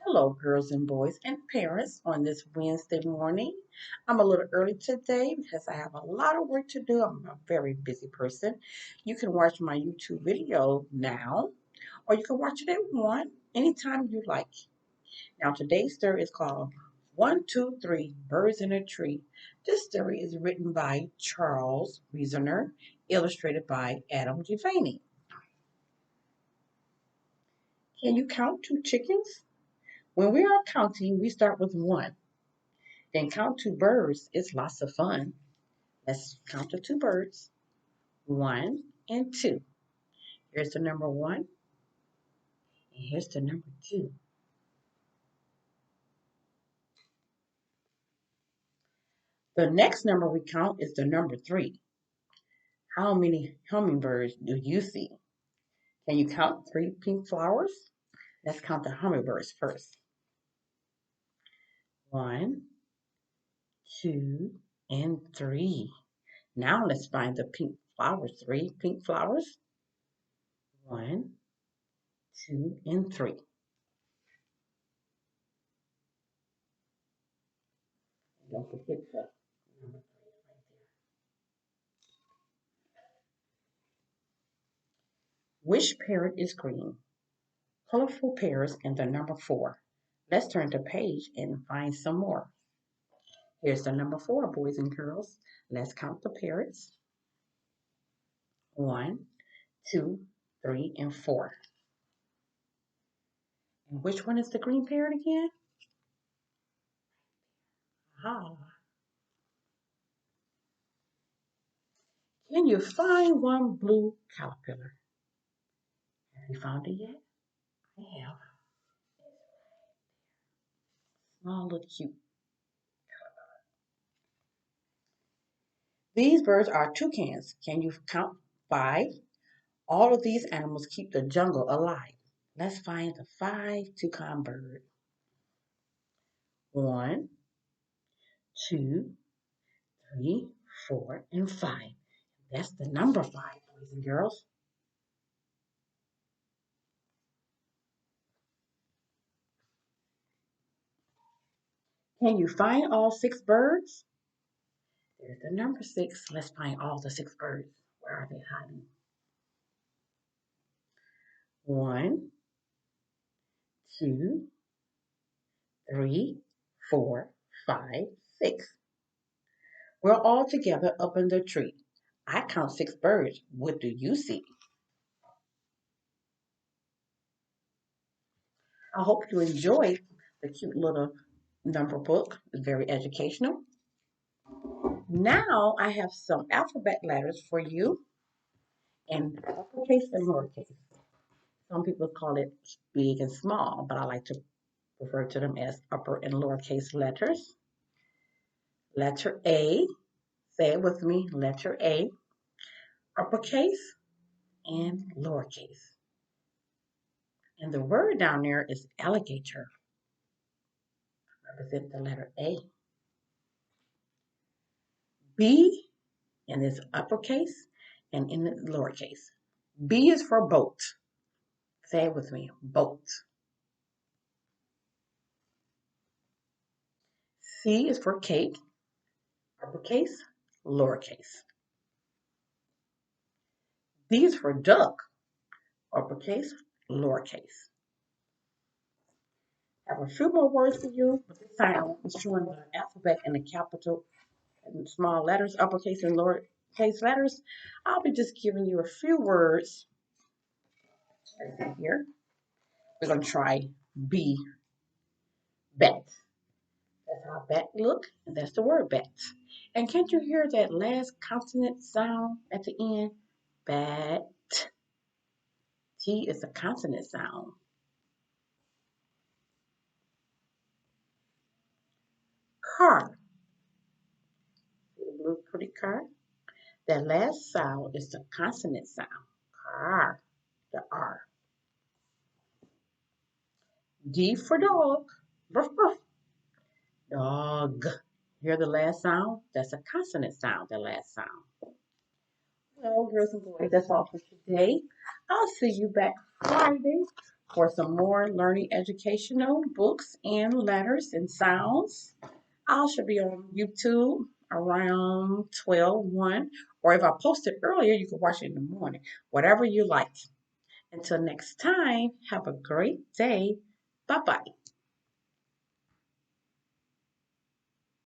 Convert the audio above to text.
Hello, girls and boys and parents on this Wednesday morning. I'm a little early today because I have a lot of work to do. I'm a very busy person. You can watch my YouTube video now, or you can watch it at 1 anytime you like. Now, today's story is called 1, 2, 3 Birds in a Tree. This story is written by Charles Reasoner, illustrated by Adam Devaney. Can you count 2 chickens? When we are counting, we start with 1. Then count 2 birds. It's lots of fun. Let's count the 2 birds. 1 and 2. Here's the number 1, and here's the number 2. The next number we count is the number 3. How many hummingbirds do you see? Can you count 3 pink flowers? Let's count the hummingbirds first. 1, 2, and 3. Now let's find the pink flowers. 3 pink flowers. 1, 2, and 3. Don't forget the number 3 right there. Which parrot is green? Colorful pears and the number 4. Let's turn the page and find some more. Here's the number 4, boys and girls. Let's count the parrots. 1, 2, 3, and 4. And which one is the green parrot again? Ah. Can you find one blue caterpillar? Have you found it yet? I have. Small little cute. These birds are toucans. Can you count 5? All of these animals keep the jungle alive. Let's find the 5 toucan birds. 1, 2, 3, 4, and 5. That's the number 5, boys and girls. Can you find all 6 birds? There's the number 6. Let's find all the 6 birds. Where are they hiding? 1, 2, 3, 4, 5, 6. We're all together up in the tree. I count 6 birds. What do you see? I hope you enjoyed the cute little number book. It's very educational. Now I have some alphabet letters for you in uppercase and lowercase. Some people call it big and small, but I like to refer to them as upper and lowercase letters. Letter A, say it with me, letter A, uppercase and lowercase. And the word down there is alligator. Represent the letter A. B, and it's uppercase and in the lowercase. B is for boat. Say it with me, boat. C is for cake, uppercase, lowercase. D is for duck, uppercase, lowercase. I have a few more words for you, but this time I'm showing the alphabet in the capital and small letters, uppercase and lowercase letters. I'll be just giving you a few words right here. We're going to try B, bet. That's how bet look, and that's the word bet. And can't you hear that last consonant sound at the end? Bet. T is a consonant sound. Car. See the blue pretty car? That last sound is the consonant sound. Car. The R. D for dog. Ruff, ruff. Dog. Hear the last sound? That's a consonant sound, the last sound. Well, girls and boys, that's all for today. I'll see you back Friday for some more learning educational books and letters and sounds. I should be on YouTube around 12:01, or if I post it earlier, you can watch it in the morning. Whatever you like. Until next time, have a great day. Bye bye.